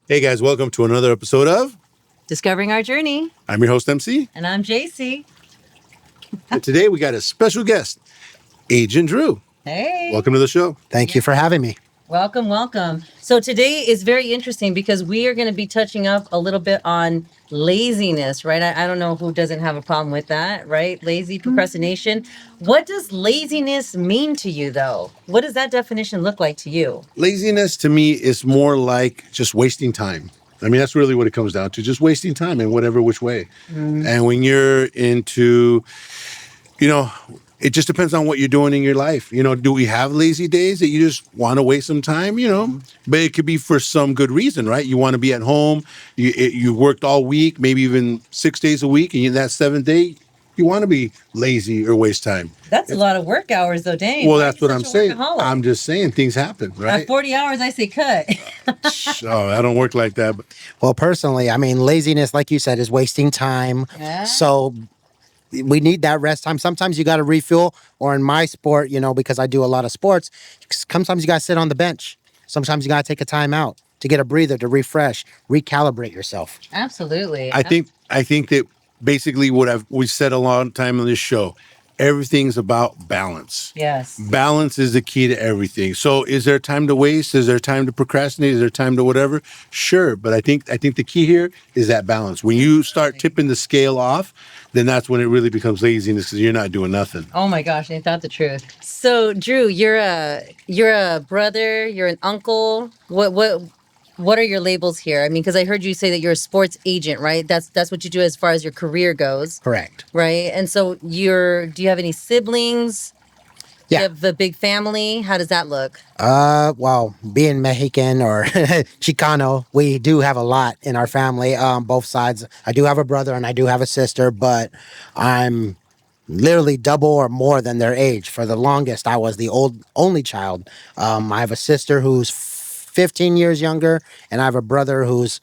Hey guys, welcome to another episode of Discovering Our Journey. I'm your host MC, And I'm JC. and today we got a special guest, Agent Drew. Hey. Welcome to the show. Thank you for having me. Welcome, welcome. So today is very interesting because we are going to be touching up a little bit on laziness, right? I don't know who doesn't have a problem with that, right? Lazy procrastination. What does laziness mean to you, though? What does that definition look like to you? Laziness to me is more like just wasting time. I mean, that's really what it comes down to, just wasting time in whatever which way. And when you're into, it just depends on what you're doing in your life. Do we have lazy days that you just want to waste some time? But it could be for some good reason, right? You want to be at home. You worked all week, maybe even 6 days a week, and that seventh day, you want to be lazy or waste time. That's a lot of work hours, though, dang. Well, Why that's are you what I'm such a saying. workaholic? I'm just saying things happen, right? At 40 hours, I say cut. Oh, I don't work like that. But Well, personally, I mean, laziness, like you said, is wasting time. Yeah. So we need that rest time. Sometimes you got to refuel, or in my sport, because I do a lot of sports, sometimes you got to sit on the bench. Sometimes you got to take a time out to get a breather, to refresh, recalibrate yourself. Absolutely. I think that basically what we said a long time on this show, everything's about balance. Yes. Balance is the key to everything. So is there time to waste? Is there time to procrastinate? Is there time to whatever? Sure. But I think the key here is that balance. When you start tipping the scale off, then that's when it really becomes laziness because you're not doing nothing. Oh my gosh, ain't that the truth? So, Drew, you're a brother, you're an uncle. What are your labels here? I mean, because I heard you say that you're a sports agent, right? That's what you do as far as your career goes, Correct. right? And so do you have any siblings? Do Yeah. you have a big family? How does that look? Well, being Mexican or Chicano, we do have a lot in our family, both sides. I do have a brother and I do have a sister, but I'm literally double or more than their age. For the longest, I was the only child. I have a sister who's 15 years younger, and I have a brother who's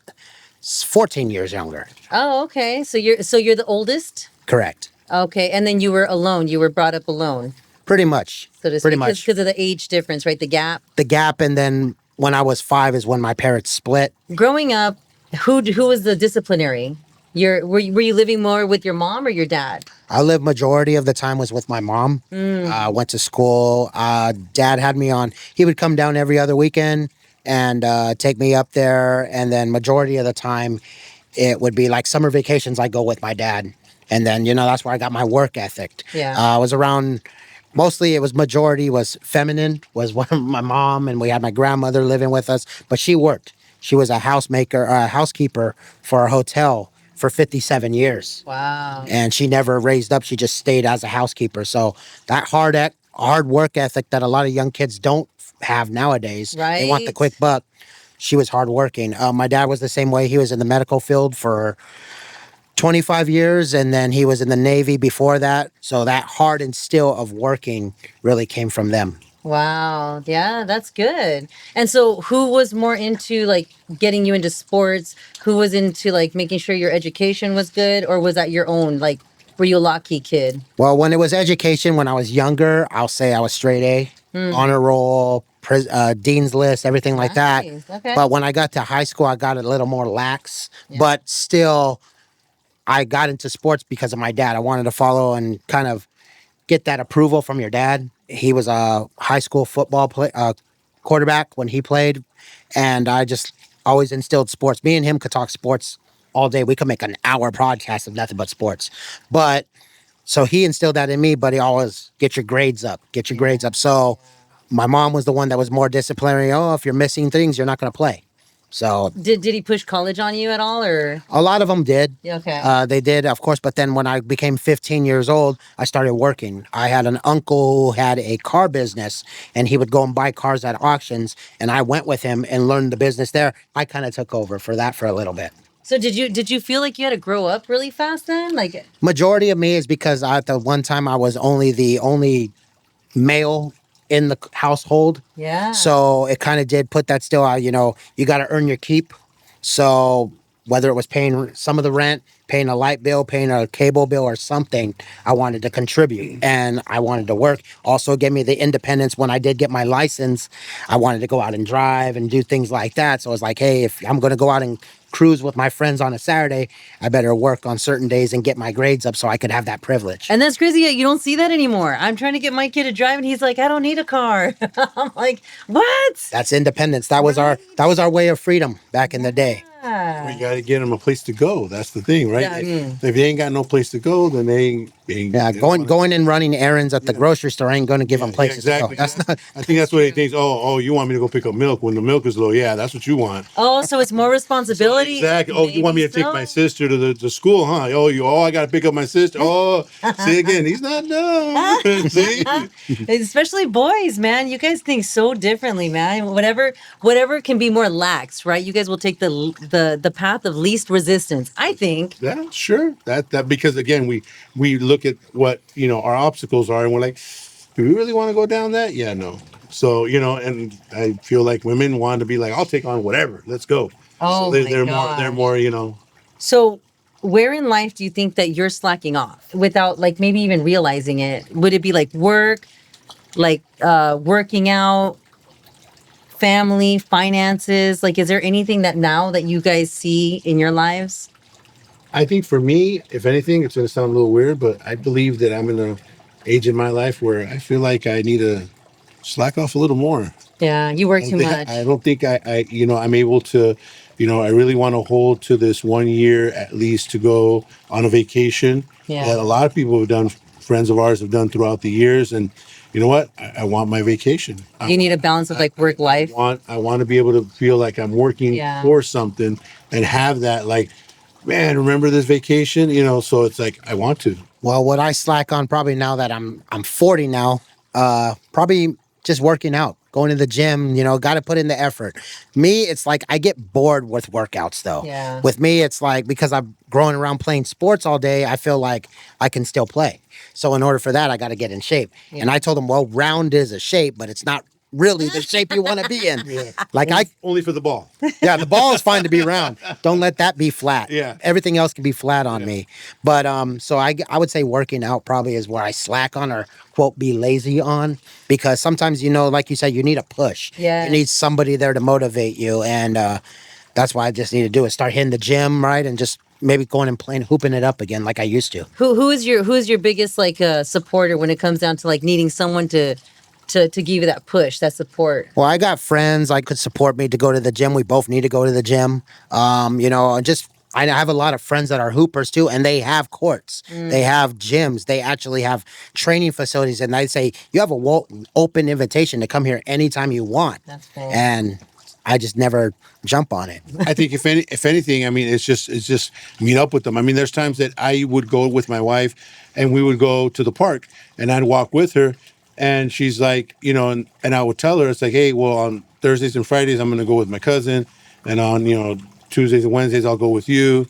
14 years younger. Oh, okay. So you're the oldest? Correct. Okay, and then you were alone. You were brought up alone, Pretty much. so to Pretty speak, much. because of the age difference, right? The gap. The gap, and then when I was 5 is when my parents split. Growing up, who was the disciplinary? Were you living more with your mom or your dad? I lived majority of the time was with my mom. Went to school. Dad had me on. He would come down every other weekend and take me up there. And then majority of the time, it would be like summer vacations. I go with my dad, and then that's where I got my work ethic. Yeah. I was around. Mostly, it was majority was feminine. Was one of my mom, and we had my grandmother living with us, but she worked. She was a housekeeper for a hotel for 57 years. Wow. And she never raised up. She just stayed as a housekeeper. So that hard work ethic that a lot of young kids don't have nowadays. They want the Right. quick buck. She was hardworking. My dad was the same way. He was in the medical field for 25 years, and then he was in the Navy before that. So that heart and still of working really came from them. Wow. Yeah, that's good. And so who was more into like getting you into sports? Who was into like making sure your education was good? Or was that your own? Like, were you a lock-key kid? Well, when it was education, when I was younger, I'll say I was straight A, honor roll, dean's list, everything like that. Nice, okay. But when I got to high school, I got a little more lax. But still, I got into sports because of my dad. I wanted to follow and kind of get that approval from your dad. He was a high school football quarterback when he played, and I just always instilled sports. Me and him could talk sports all day. We could make an hour podcast of nothing but sports. But so he instilled that in me, but he always get your grades up, get your grades up. So my mom was the one that was more disciplinary. Oh, if you're missing things, you're not going to play. So Did he push college on you at all, or? a lot of them did. Yeah, okay. They did, of course. But then when I became 15 years old, I started working. I had an uncle who had a car business, and he would go and buy cars at auctions. And I went with him and learned the business there. I kind of took over for that for a little bit. So did you feel like you had to grow up really fast then? Like, Majority of me is because at the one time I was the only male in the household. yeah. So it kind of did put that still out, you got to earn your keep. So whether it was paying some of the rent, paying a light bill, paying a cable bill or something, I wanted to contribute and I wanted to work. Also gave me the independence when I did get my license. I wanted to go out and drive and do things like that. So I was like, hey, if I'm going to go out and cruise with my friends on a Saturday, I better work on certain days and get my grades up so I could have that privilege. And that's crazy. You don't see that anymore. I'm trying to get my kid to drive, and he's like, "I don't need a car." I'm like, "What?" That's independence. That was our way of freedom back in the day. We got to get them a place to go. That's the thing, right? Yeah. If they ain't got no place to go, then they ain't Yeah, they don't wanna- going and running errands at the grocery store ain't going to give them Yeah, places to go. exactly. That's not. I think that's what they think. Oh, you want me to go pick up milk when the milk is low? Yeah, that's what you want. Oh, so it's more responsibility. Exactly. Oh, you want me to Maybe take my so. sister to the school, huh? I got to pick up my sister. Oh, see again, he's not dumb. See? Especially boys, man. You guys think so differently, man. Whatever can be more lax, right? You guys will take the path of least resistance. I think. Yeah, sure. That because again, we look at what our obstacles are, and we're like, do we really want to go down that? Yeah, no. So and I feel like women want to be like, I'll take on whatever. Let's go. Oh So they, my they're gosh. more they're more. So, where in life do you think that you're slacking off without like maybe even realizing it? Would it be like work, like working out, family, finances? Like, is there anything that now that you guys see in your lives? I think for me, if anything, it's going to sound a little weird, but I believe that I'm in a age in my life where I feel like I need to slack off a little more. Yeah, you work too much. I don't think I'm able to, I really want to hold to this 1 year at least to go on a vacation Yeah. that a lot of people have done, friends of ours have done throughout the years. And you know what? I want my vacation. You need a balance of like work life. I want to be able to feel like I'm working Yeah. for something and have that like, man, remember this vacation? So it's like I want to. Well, what I slack on probably now that I'm 40 now, probably just working out, going to the gym, got to put in the effort. Me, it's like I get bored with workouts though. Yeah. With me, it's like because I'm growing around playing sports all day, I feel like I can still play. So in order for that, I got to get in shape. Yeah. And I told them, well, round is a shape, but it's not really the shape you want to be in. Yeah. Like Only for the ball. yeah, the ball is fine to be round. Don't let that be flat. Yeah. Everything else can be flat on Yeah. me. But so I would say working out probably is where I slack on or quote be lazy on because sometimes like you said you need a push. Yeah. You need somebody there to motivate you and that's why I just need to do is start hitting the gym, right? And just maybe going and playing hooping it up again like I used to. Who is your biggest like supporter when it comes down to like needing someone to give you that push, that support? Well, I got friends like could support me to go to the gym. We both need to go to the gym. And just I have a lot of friends that are hoopers too, and they have courts, they have gyms, they actually have training facilities, and I say you have a open invitation to come here anytime you want. That's cool. And I just never jump on it. I think if anything, I mean, it's just meet up with them. I mean, there's times that I would go with my wife, and we would go to the park, and I'd walk with her, and she's like, and I would tell her, it's like, hey, well, on Thursdays and Fridays, I'm going to go with my cousin, and on Tuesdays and Wednesdays, I'll go with you.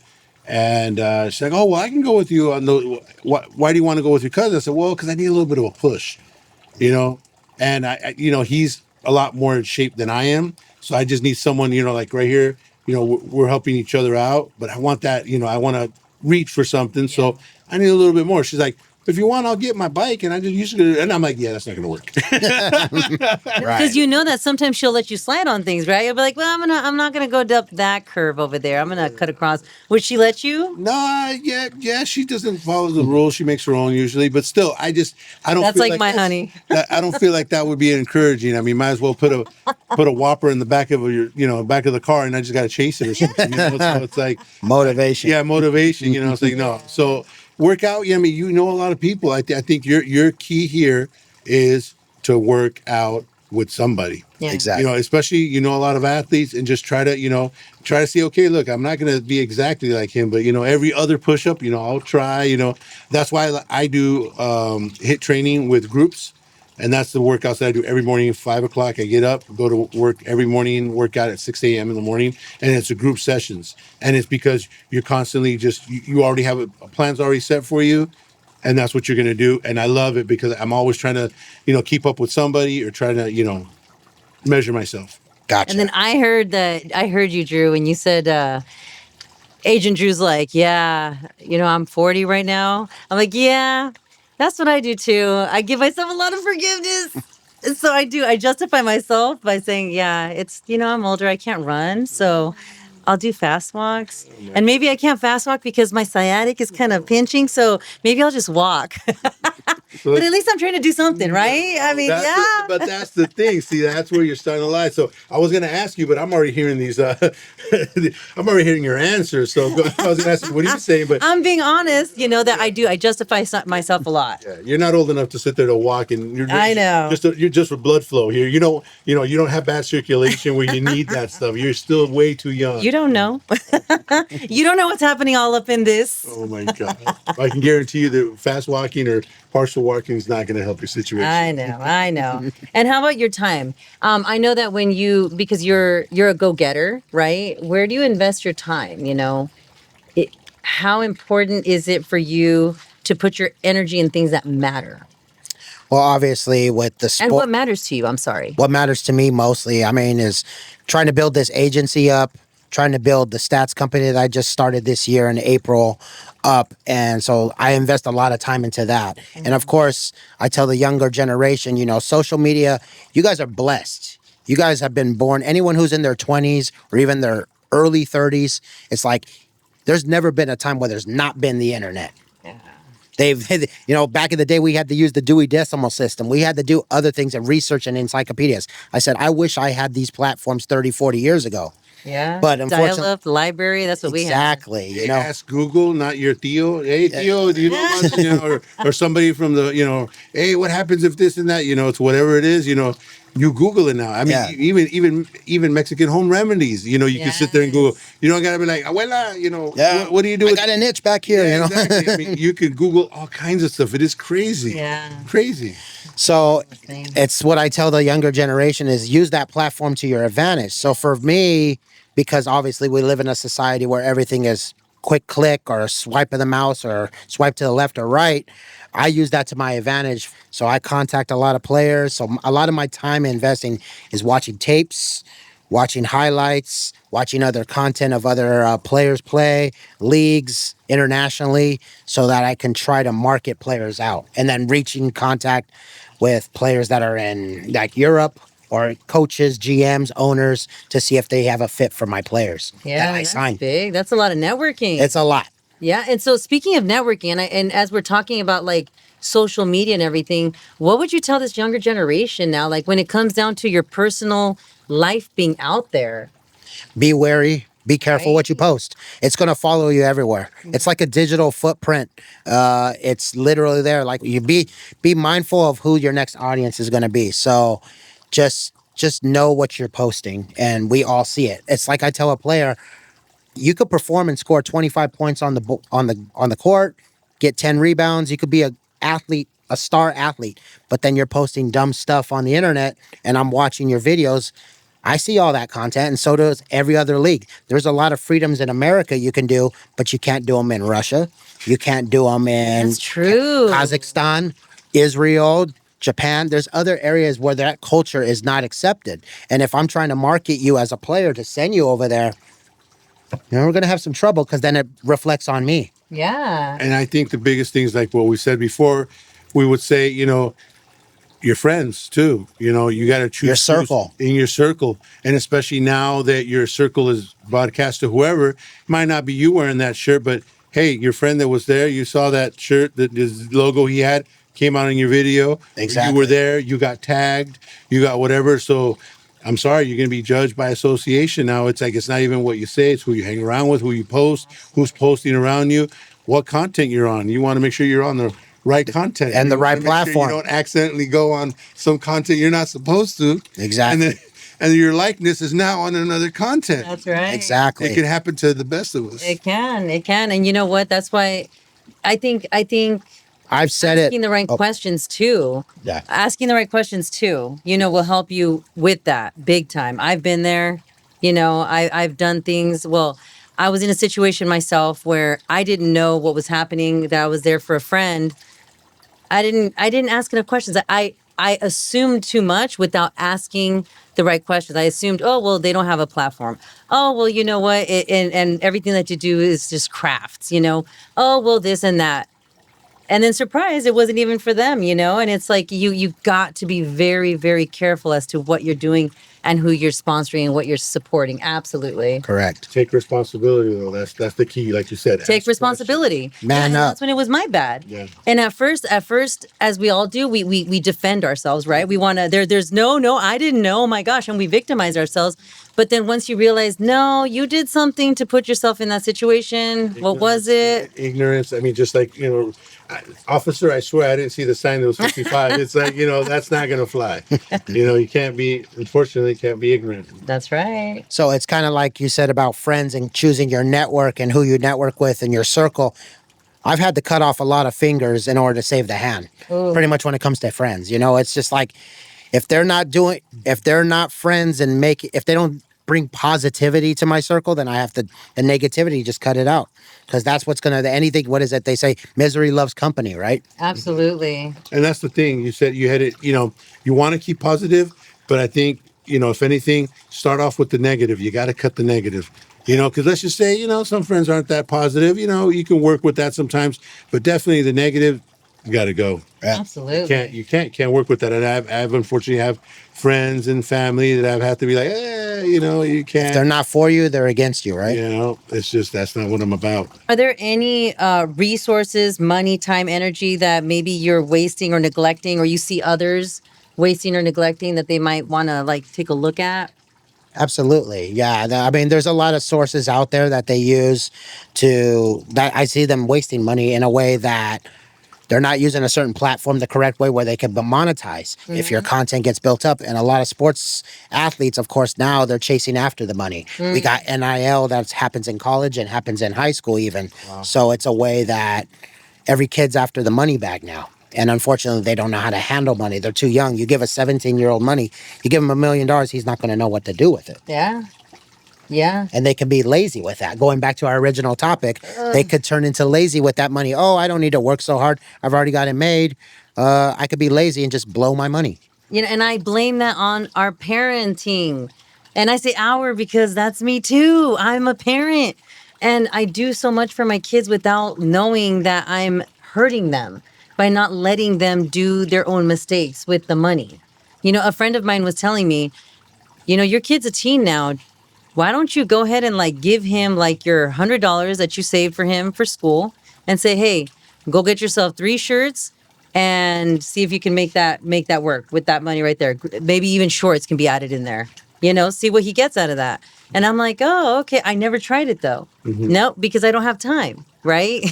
And she's like, oh, well, I can go with you on the. Why do you want to go with your cousin? I said, well, because I need a little bit of a push, and he's a lot more in shape than I am. So I just need someone, like right here, we're helping each other out, but I want that, I want to reach for something. So I need a little bit more. She's like, if you want, I'll get my bike and I just use it. And I'm like, yeah, that's not going to work. Because that sometimes she'll let you slide on things, right? You'll be like, well, I'm not gonna go up that curve over there. I'm gonna cut across. Would she let you? No, yeah, she doesn't follow the rules. She makes her own usually, but still, I don't. That's feel like my honey. I don't feel like that would be encouraging. I mean, might as well put a Whopper in the back of back of the car, and I just got to chase it or something. So it's like Motivation. yeah, motivation. It's like no. So work out. Yeah, I mean, a lot of people. I think your key here is to work out with somebody. Yeah. Exactly. Especially, a lot of athletes and just try to see, okay, look, I'm not going to be exactly like him, but, every other push up, I'll try, that's why I do HIIT training with groups. And that's the workouts that I do every morning at 5 o'clock. I get up, go to work every morning, work out at 6 a.m. in the morning. And it's a group sessions. And it's because you're constantly you already have a plan's already set for you. And that's what you're going to do. And I love it because I'm always trying to, keep up with somebody or try to, measure myself. Gotcha. And then I heard you, Drew, and you said Agent Drew's like, yeah, I'm 40 right now. I'm like, yeah, that's what I do too. I give myself a lot of forgiveness. So I do. I justify myself by saying, yeah, I'm older. I can't run. So I'll do fast walks. And maybe I can't fast walk because my sciatic is kind of pinching. So maybe I'll just walk. But at least I'm trying to do something, right? I mean, yeah. But that's the thing. See, that's where you're starting to lie. So I was going to ask you, but I'm already hearing these. I'm already hearing your answers. So I was going to ask you, what are you saying? But I'm being honest, that I do. I justify myself a lot. yeah, you're not old enough to sit there to walk, and I know. you're just for blood flow here. You don't have bad circulation where you need that stuff. You're still way too young. You don't know. You don't know what's happening all up in this. Oh my God! I can guarantee you that fast walking or partial walking is not going to help your situation. I know. And how about your time? I know that because you're a go-getter, right? Where do you invest your time? How important is it for you to put your energy in things that matter? Well, obviously, with the And what sport, matters to you? I'm sorry. what matters to me mostly, I mean, is trying to build this agency up, trying to build the stats company that I just started this year in April up. And so I invest a lot of time into that. And of course, I tell the younger generation, social media, you guys are blessed. You guys have been born, anyone who's in their 20s or even their early 30s, it's like there's never been a time where there's not been the internet. Yeah. Back in the day, we had to use the Dewey Decimal System. We had to do other things and research and encyclopedias. I said, I wish I had these platforms 30, 40 years ago. Yeah. But unfortunately, dial-up library, that's what we have. exactly. Ask Google, not your Theo. Hey Theo, do you know about, or somebody from the, hey, what happens if this and that? It's whatever it is. You Google it now. I mean, Yeah. even Mexican home remedies. You can sit there and Google. You don't gotta be like, abuela. What do you do? I got an itch back here. Yeah, exactly. I mean, you could Google all kinds of stuff. It is crazy. Yeah. Crazy. So it's what I tell the younger generation is use that platform to your advantage. So for me, because obviously we live in a society where everything is quick click or a swipe of the mouse or swipe to the left or right, I use that to my advantage. So I contact a lot of players. So a lot of my time investing is watching tapes, watching highlights, watching other content of other players play, leagues, internationally, so that I can try to market players out and then reaching contact with players that are in like Europe or coaches, GMs, owners to see if they have a fit for my players. Yeah, that I that's sign. big. That's a lot of networking. It's a lot. Yeah, and so speaking of networking, and as we're talking about like social media and everything, what would you tell this younger generation now? Like when it comes down to your personal life being out there. Be wary. Be careful what you Right. post. It's going to follow you everywhere. It's like a digital footprint. It's literally there. Like you be mindful of who your next audience is going to be. So just know what you're posting, and we all see it. It's like I tell a player, you could perform and score 25 points on the court, get 10 rebounds. You could be a athlete, a star athlete, but then you're posting dumb stuff on the internet, and I'm watching your videos. I see all that content, and so does every other league. There's a lot of freedoms in America you can do, but you can't do them in Russia. You can't do them in That's true. Kazakhstan, Israel, Japan. There's other areas where that culture is not accepted. And if I'm trying to market you as a player to send you over there, we're going to have some trouble because then it reflects on me. Yeah. And I think the biggest things, like what we said before, we would say, your friends too. You got to choose Your circle. in your circle, and especially now that your circle is broadcast to whoever. It might not be you wearing that shirt, but hey, your friend that was there, you saw that shirt, that his logo he had came out in your video. Exactly. You were there. You got tagged. You got whatever. So. I'm sorry, you're going to be judged by association now. It's like it's not even what you say; it's who you hang around with, who you post, who's posting around you, what content you're on. You want to make sure you're on the right content And the You wanna right make sure platform. you don't accidentally go on some content you're not supposed to. Exactly. And your likeness is now on another content. That's right. Exactly. It can happen to the best of us. It can. And you know what? That's why I think I've said it. asking the right Oh, questions too. Yeah. Asking the right questions too, will help you with that big time. I've been there, I've done things. Well, I was in a situation myself where I didn't know what was happening, that I was there for a friend. I didn't ask enough questions. I assumed too much without asking the right questions. I assumed, oh, well, they don't have a platform. Oh, well, you know what? And everything that you do is just crafts, Oh, well, this and that. And then surprise, it wasn't even for them, And it's like you got to be very, very careful as to what you're doing and who you're sponsoring and what you're supporting. Absolutely. Correct. Take responsibility though. That's the key, like you said. Take Ask responsibility. questions. Man and up. that's when it was my bad. Yeah. And at first, as we all do, we defend ourselves, right? We want to. There's no, I didn't know. Oh my gosh, and we victimize ourselves. But then once you realize, no, you did something to put yourself in that situation. What was it? Ignorance. I mean, just like officer. I swear I didn't see the sign that was 55. It's like that's not gonna fly. You can't be. Unfortunately, can't be ignorant. That's right. So it's kind of like you said about friends and choosing your network and who you network with in your circle. I've had to cut off a lot of fingers in order to save the hand. Ooh. Pretty much when it comes to friends, it's just like if they're not friends and if they don't bring positivity to my circle, then I have to the negativity just cut it out because that's what's gonna anything. What is it they say? Misery loves company, right? Absolutely. And that's the thing. You said you had it. You want to keep positive, but I think if anything, start off with the negative. You got to cut the negative. Because let's just say, some friends aren't that positive. You can work with that sometimes, but definitely the negative, you got to go. Absolutely. You can't work with that. And I've unfortunately have friends and family that I've had to be like, you can't. If they're not for you, they're against you, right? It's just that's not what I'm about. Are there any resources, money, time, energy that maybe you're wasting or neglecting, or you see others wasting or neglecting that they might want to take a look at? Absolutely. Yeah. I mean, there's a lot of sources out there that they use that I see them wasting money in a way that they're not using a certain platform the correct way where they can monetize if your content gets built up. And a lot of sports athletes, of course, now they're chasing after the money. We got NIL that happens in college and happens in high school even. Wow. So it's a way that every kid's after the money bag now. And unfortunately, they don't know how to handle money. They're too young. You give a 17-year-old money, you give him $1 million, he's not going to know what to do with it. Yeah. Yeah. And they can be lazy with that. Going back to our original topic, they could turn into lazy with that money. Oh, I don't need to work so hard. I've already got it made. I could be lazy and just blow my money. And I blame that on our parenting. And I say our because that's me too. I'm a parent. And I do so much for my kids without knowing that I'm hurting them by not letting them do their own mistakes with the money. A friend of mine was telling me, your kid's a teen now. Why don't you go ahead and give him your $100 that you saved for him for school and say, hey, go get yourself 3 shirts and see if you can make that work with that money right there. Maybe even shorts can be added in there. See what he gets out of that. And I'm like, oh, okay. I never tried it though. No, because I don't have time, right?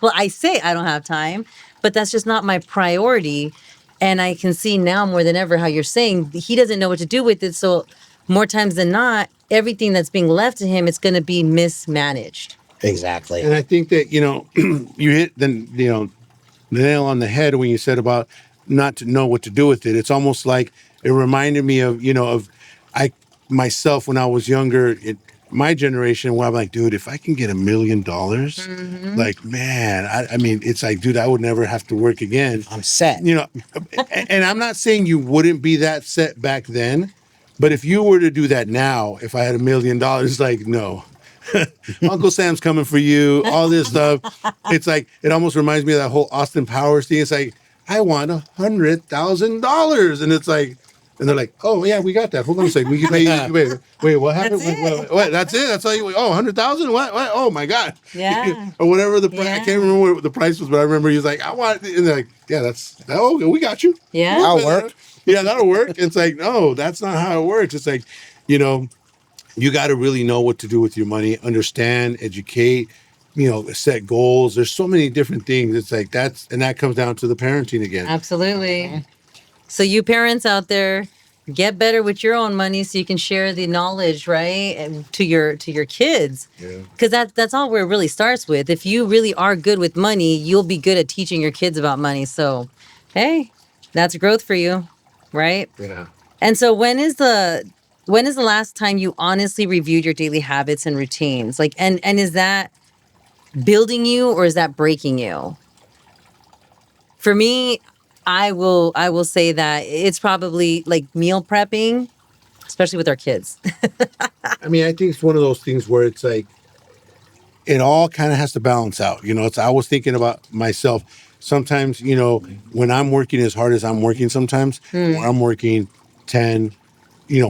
Well, I say I don't have time, but that's just not my priority. And I can see now more than ever how you're saying he doesn't know what to do with it. So more times than not, everything that's being left to him is going to be mismanaged. Exactly. And I think that you hit the nail on the head when you said about not to know what to do with it. It's almost like it reminded me of I myself when I was younger. My generation, where I'm like, dude, if I can get $1 million, like, man, I mean, it's like, dude, I would never have to work again. I'm set. And I'm not saying you wouldn't be that set back then, but if you were to do that now, if I had $1 million, like, no. Uncle Sam's coming for you, all this stuff. It's like, it almost reminds me of that whole Austin Powers thing. It's like, I want $100,000. And it's like, and they're like, oh, yeah, we got that. Hold on a second. We can pay you. Wait, what happened? What? That's it? That's all you, 100,000? What? Oh, my God. Yeah. Or whatever the price. I can't remember what the price was, but I remember he was like, I want, and they're like, yeah, we got you. Yeah. That'll work. Yeah, that'll work. It's like, no, that's not how it works. It's like, you got to really know what to do with your money, understand, educate, set goals. There's so many different things. It's like that comes down to the parenting again. Absolutely. So you parents out there, get better with your own money so you can share the knowledge, right, and to your kids. Yeah. Because that's all where it really starts with. If you really are good with money, you'll be good at teaching your kids about money. So, hey, that's growth for you, right? Yeah. And so when is the last time you honestly reviewed your daily habits and routines? And is that building you or is that breaking you? For me, I will say that it's probably like meal prepping, especially with our kids. I mean, I think it's one of those things where it's like it all kind of has to balance out. It's I was thinking about myself. Sometimes, when I'm working as hard as I'm working, sometimes where I'm working 10,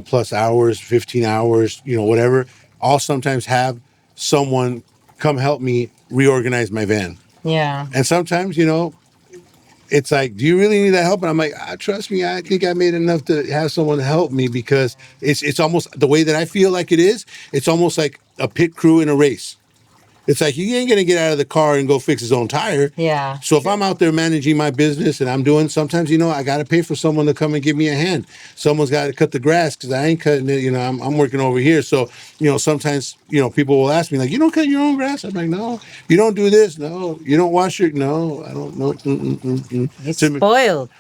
plus hours, 15 hours, whatever, I'll sometimes have someone come help me reorganize my van. Yeah. And sometimes, it's like, do you really need that help? And I'm like, trust me, I think I made enough to have someone help me, because it's almost the way that I feel like it is. It's almost like a pit crew in a race. It's like he ain't gonna get out of the car and go fix his own tire. Yeah. So if I'm out there managing my business and I'm doing, sometimes I got to pay for someone to come and give me a hand. Someone's got to cut the grass because I ain't cutting it. I'm working over here. So sometimes people will ask me like, you don't cut your own grass. I'm like, no. You don't do this. No. You don't wash your. No. I don't know. It's spoiled.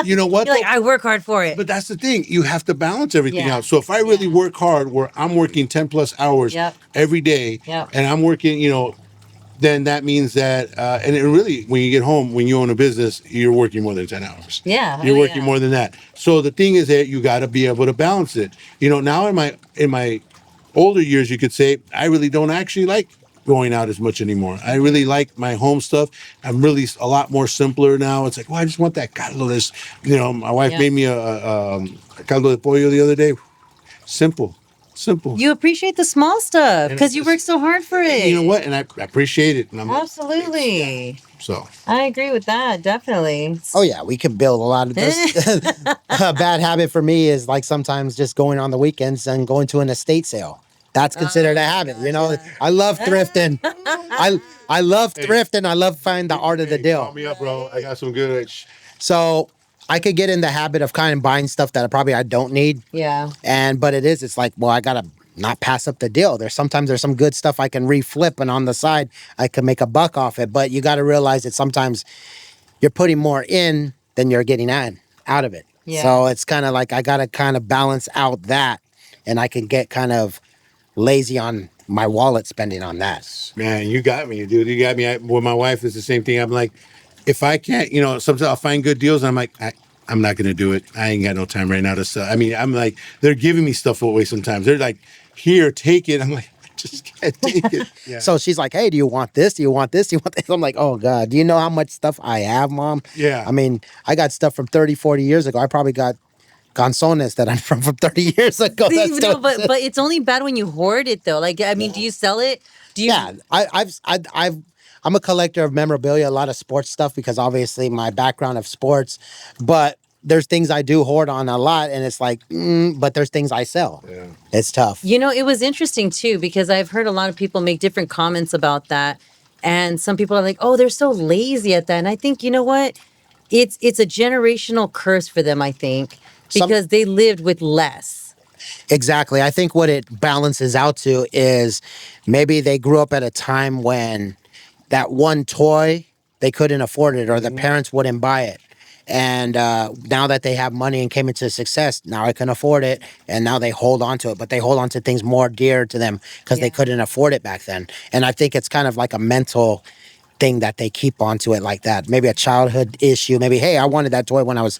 You know what? You're like, I work hard for it. But that's the thing. You have to balance everything Yeah. out. So if I really work hard, where I'm working 10 plus hours Yep. every day, Yep. and I'm working, then that means that, and it really, when you get home, when you own a business, you're working more than 10 hours. Yeah. You're Oh, working yeah. more than that. So the thing is that you got to be able to balance it. Now in my older years, you could say, I really don't actually like going out as much anymore. I really like my home stuff. I'm really a lot more simpler now. It's like, well, I just want that caldo. This, my wife Yeah. made me a caldo de pollo the other day. Simple, simple. You appreciate the small stuff And because you work so hard for it. You know what? And I appreciate it. And I'm Absolutely. so. I agree with that. Definitely. Oh yeah, we could build a lot of this. A bad habit for me is like sometimes just going on the weekends and going to an estate sale. That's considered a habit. I love thrifting. I love thrifting. I love finding the art of the Call deal. me up, bro. I got some good. So I could get in the habit of kind of buying stuff that I don't need. Yeah. But it's like, well, I gotta not pass up the deal. There's some good stuff I can reflip, and on the side I can make a buck off it. But you got to realize that sometimes you're putting more in than you're getting out of it. Yeah. So it's kind of like I got to kind of balance out that, and I can get kind of lazy on my wallet spending on that. Man, you got me, dude. You got me. With my wife, it's the same thing. I'm like, if I can't, sometimes I'll find good deals, and I'm like, I'm not gonna do it. I ain't got no time right now to sell. I mean, I'm like, they're giving me stuff away sometimes. They're like, here, take it. I'm like, I just can't take it. Yeah. So she's like, hey, do you want this? Do you want this? Do you want this? I'm like, oh God, do you know how much stuff I have, Mom? Yeah. I mean, I got stuff from 30, 40 years ago. I probably got Gonzones that I'm from 30 years ago. That's No, but it's only bad when you hoard it though. Like, I mean, do you sell it? Do you? Yeah, I'm a collector of memorabilia, a lot of sports stuff because obviously my background of sports, but there's things I do hoard on a lot, and it's like, but there's things I sell. Yeah. It's tough. It was interesting too because I've heard a lot of people make different comments about that, and some people are like, "Oh, they're so lazy at that." And I think what, it's a generational curse for them. I think because they lived with less. Exactly. I think what it balances out to is maybe they grew up at a time when that one toy, they couldn't afford it or the parents wouldn't buy it. And now that they have money and came into success, now I can afford it. And now they hold on to it, but they hold on to things more dear to them because they couldn't afford it back then. And I think it's kind of like a mental thing that they keep onto it like that. Maybe a childhood issue. Maybe, hey, I wanted that toy when I was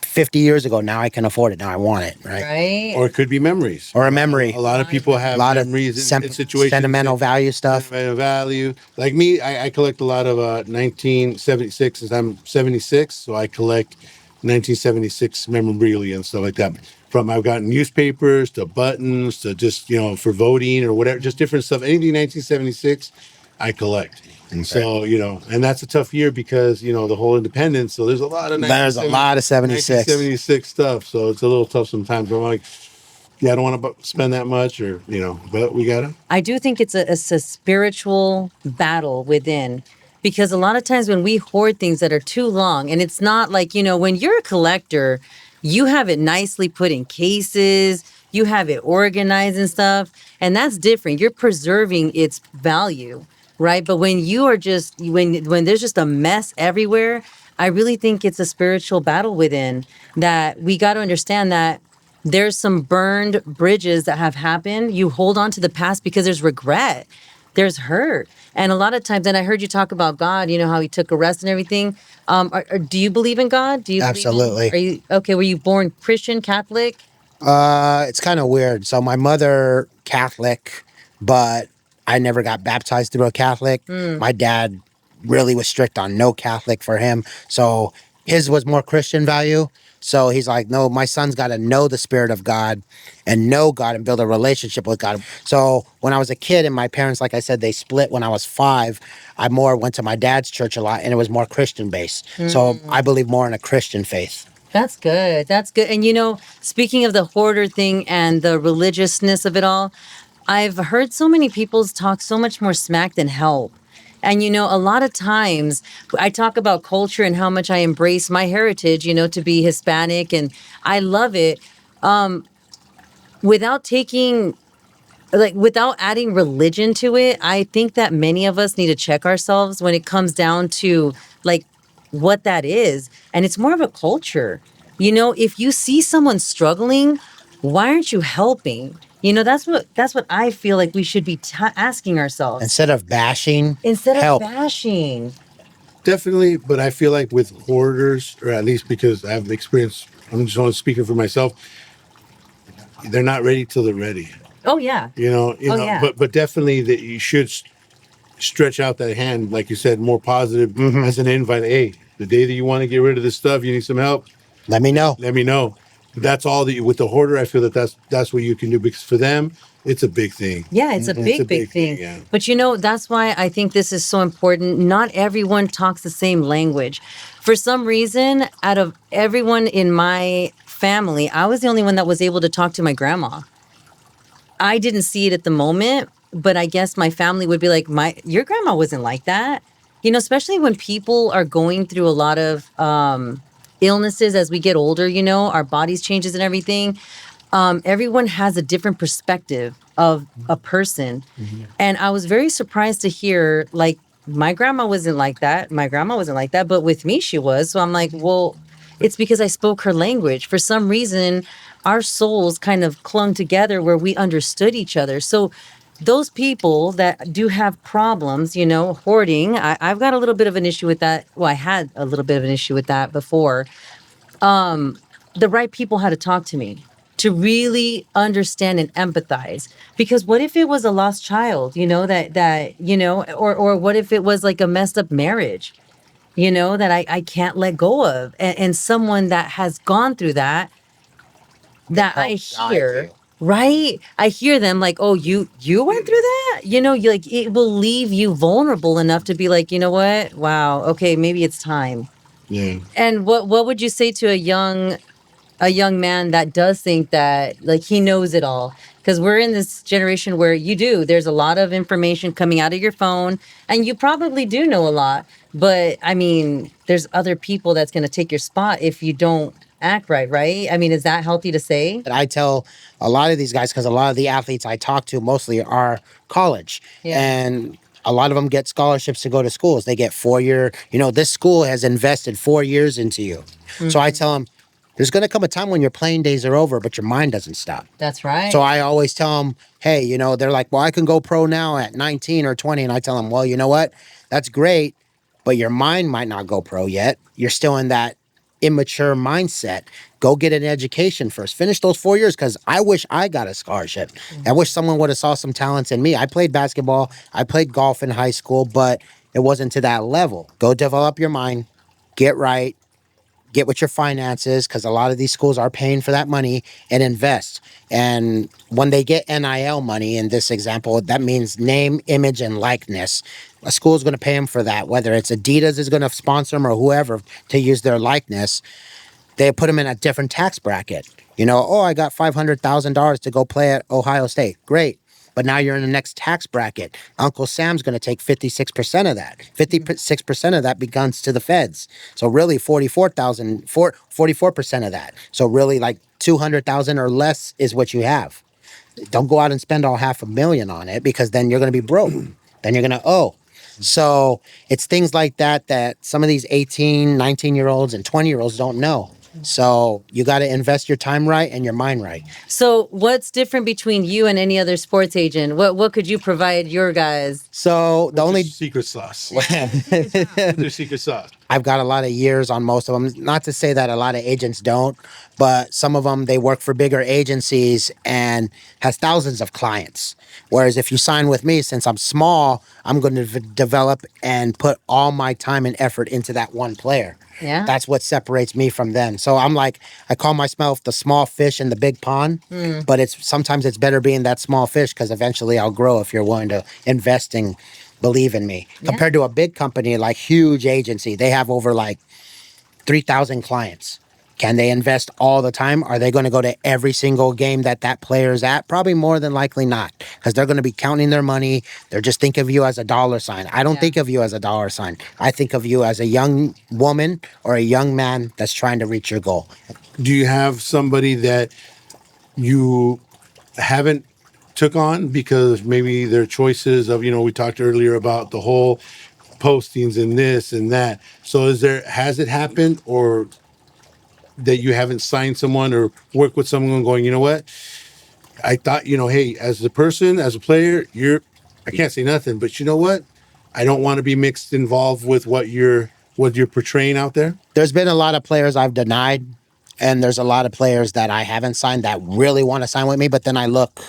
50 years ago. Now I can afford it. Now I want it. Right. Or it could be memories. Or a memory. A lot of people have A lot of memories in situations. sentimental value stuff. Sentimental value. Like me, I collect a lot of 1976, since I'm 76, so I collect 1976 memorabilia and stuff like that. From I've gotten newspapers to buttons to just for voting or whatever, just different stuff. Anything 1976, I collect. And so, and that's a tough year because, the whole independence. So there's a lot of 76. 1976 stuff. So it's a little tough sometimes. But I'm like, yeah, I don't want to spend that much but we got to. I do think it's a spiritual battle within because a lot of times when we hoard things that are too long, and it's not like, when you're a collector, you have it nicely put in cases, you have it organized and stuff, and that's different. You're preserving its value, right? But when you are just, when there's just a mess everywhere, I really think it's a spiritual battle within that we got to understand that there's some burned bridges that have happened. You hold on to the past because there's regret. there's hurt. And a lot of times, and I heard you talk about God, you know, how he took a rest and everything. Do you believe in God? Do you Absolutely. Are you okay? Were you born Christian, Catholic? It's kind of weird. So my mother Catholic, but I never got baptized through a Catholic. My dad really was strict on no Catholic for him. So his was more Christian value. So he's like, no, my son's got to know the spirit of God and know God and build a relationship with God. So when I was a kid and my parents, like I said, they split when I was 5, I more went to my dad's church a lot and it was more Christian based. So I believe more in a Christian faith. That's good. That's good. And you know, speaking of the hoarder thing and the religiousness of it all, I've heard so many people talk so much more smack than help. And you know, a lot of times I talk about culture and how much I embrace my heritage, you know, to be Hispanic, and I love it. Without taking without adding religion to it, I think that many of us need to check ourselves when it comes down to like what that is. And it's more of a culture. You know, if you see someone struggling, why aren't you helping? You know, that's what I feel like we should be asking ourselves Instead of bashing, instead of help. bashing. Definitely, but I feel like with hoarders, or at least because I have experience, I'm just only speaking for myself. They're not ready till they're ready. Oh yeah. You know. Yeah. But definitely that you should stretch out that hand, like you said, more positive as an invite. Hey, the day that you want to get rid of this stuff, you need some help. Let me know. Let me know. That's all that with the hoarder. I feel that that's what you can do, because for them, it's a big thing. Yeah, it's a big thing. Yeah. But you know, that's why I think this is so important. Not everyone talks the same language. For some reason, out of everyone in my family, I was the only one that was able to talk to my grandma. I didn't see it at the moment, but I guess my family would be like, your grandma wasn't like that. You know, especially when people are going through a lot of illnesses as we get older, you know, our bodies changes and everything. Everyone has a different perspective of a person. And I was very surprised to hear, like, my grandma wasn't like that. My grandma wasn't like that, but with me, she was. So I'm like, well, it's because I spoke her language. For some reason, our souls kind of clung together where we understood each other. So those people that do have problems, you know, hoarding, I've got a little bit of an issue with that. Well, I had a little bit of an issue with that before. The right people had to talk to me to really understand and empathize. Because what if it was a lost child, you know, that you know, or what if it was like a messed up marriage, you know, that I can't let go of, and someone that has gone through that, that I hear, right? I hear them like, oh, you went through that, you know, you like, it will leave you vulnerable enough to be like, you know what, wow, okay, maybe it's time. Yeah. And what would you say to a young man that does think that like he knows it all? Because we're in this generation where there's a lot of information coming out of your phone, and you probably do know a lot, but I mean, there's other people that's going to take your spot if you don't act right? I mean, is that healthy to say? That I tell a lot of these guys, because a lot of the athletes I talk to mostly are college. Yeah. And a lot of them get scholarships to go to schools. They get 4-year, you know, this school has invested 4 years into you. So I tell them, there's going to come a time when your playing days are over, but your mind doesn't stop. That's right. So I always tell them, hey, you know, they're like, well, I can go pro now at 19 or 20. And I tell them, well, you know what? That's great, but your mind might not go pro yet. You're still in that immature mindset. Go get an education first. Finish those 4 years, because I wish I got a scholarship. I wish someone would have saw some talents in me. I played basketball. I played golf in high school, but it wasn't to that level. Go develop your mind. Get right. Get with your finances, because a lot of these schools are paying for that money, and invest. And when they get NIL money, in this example, that means name, image, and likeness. A school is going to pay them for that, whether it's Adidas is going to sponsor them or whoever to use their likeness. They put them in a different tax bracket. You know, oh, I got $500,000 to go play at Ohio State. Great. But now you're in the next tax bracket. Uncle Sam's going to take 56% of that. 56% of that becomes to the feds. So really 44% of that. So really like 200,000 or less is what you have. Don't go out and spend all $500,000 on it, because then you're going to be broke. Then you're going to owe. So it's things like that that some of these 18, 19-year-olds and 20-year-olds don't know. So you got to invest your time right and your mind right. So what's different between you and any other sports agent? What could you provide your guys? So the What's your only secret sauce? What's your secret sauce? I've got a lot of years on most of them. Not to say that a lot of agents don't, but some of them they work for bigger agencies and has thousands of clients. Whereas if you sign with me, since I'm small, I'm going to develop and put all my time and effort into that one player. Yeah. That's what separates me from them. So I'm like, I call myself the small fish in the big pond, but it's sometimes it's better being that small fish because eventually I'll grow if you're willing to invest and believe in me. Yeah. Compared to a big company like huge agency, they have over like 3,000 clients. Can they invest all the time? Are they going to go to every single game that that player's at? Probably more than likely not, because they're going to be counting their money. They're just think of you as a dollar sign. I don't Yeah. think of you as a dollar sign. I think of you as a young woman or a young man that's trying to reach your goal. Do you have somebody that you haven't took on because maybe their choices of, we talked earlier about the whole postings and this and that. So has it happened, or that you haven't signed someone or worked with someone going, you know what? I thought, hey, as a person, as a player, I can't say nothing, but you know what? I don't want to be mixed involved with what you're portraying out there. There's been a lot of players I've denied, and there's a lot of players that I haven't signed that really want to sign with me. But then I look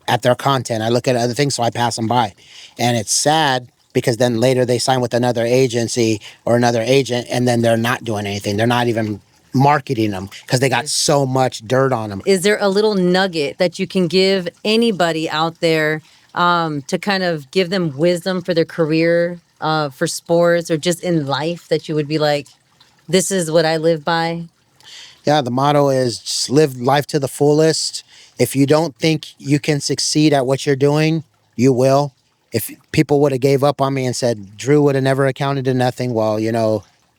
at their content, I look at other things, so I pass them by, and it's sad because then later they sign with another agency or another agent, and then they're not doing anything. They're not even marketing them because they got so much dirt on them. Is there a little nugget that you can give anybody out there to kind of give them wisdom for their career, for sports, or just in life that you would be like, this is what I live by? Yeah, the motto is just live life to the fullest. If you don't think you can succeed at what you're doing, you will. If people would have gave up on me and said Drew would have never accounted to nothing, well,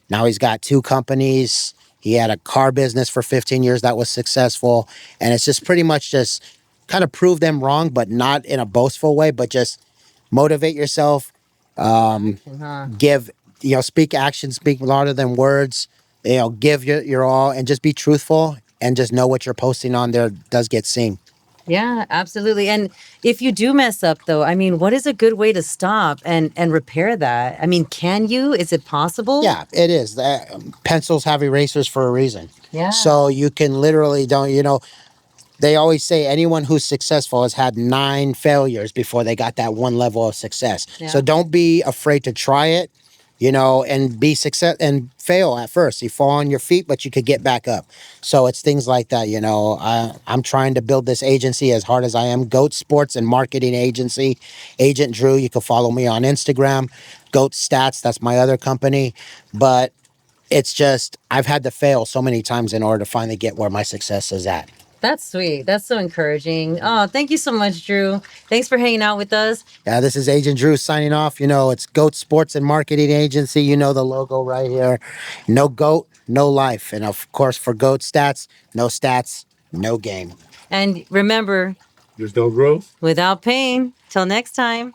now he's got two companies. He had a car business for 15 years that was successful, and it's just pretty much just kind of prove them wrong, but not in a boastful way, but just motivate yourself, give, speak actions speak louder than words. Give your all and just be truthful and just know what you're posting on there does get seen. Yeah, absolutely. And if you do mess up, though, I mean, what is a good way to stop and repair that? I mean, can you? Is it possible? Yeah, it is. Pencils have erasers for a reason. Yeah. So you can literally they always say anyone who's successful has had 9 failures before they got that one level of success. Yeah. So don't be afraid to try it, and be success and fail at first. You fall on your feet, but you could get back up. So it's things like that. I'm trying to build this agency as hard as I am. Goat Sports and Marketing Agency, Agent Drew. You can follow me on Instagram. Goat Stats, that's my other company. But it's just I've had to fail so many times in order to finally get where my success is at. That's sweet. That's so encouraging. Oh, thank you so much, Drew. Thanks for hanging out with us. Yeah, this is Agent Drew signing off. It's Goat Sports and Marketing Agency. The logo right here. No goat, no life. And of course, for Goat Stats, no game. And remember, There's no growth without pain. Till next time.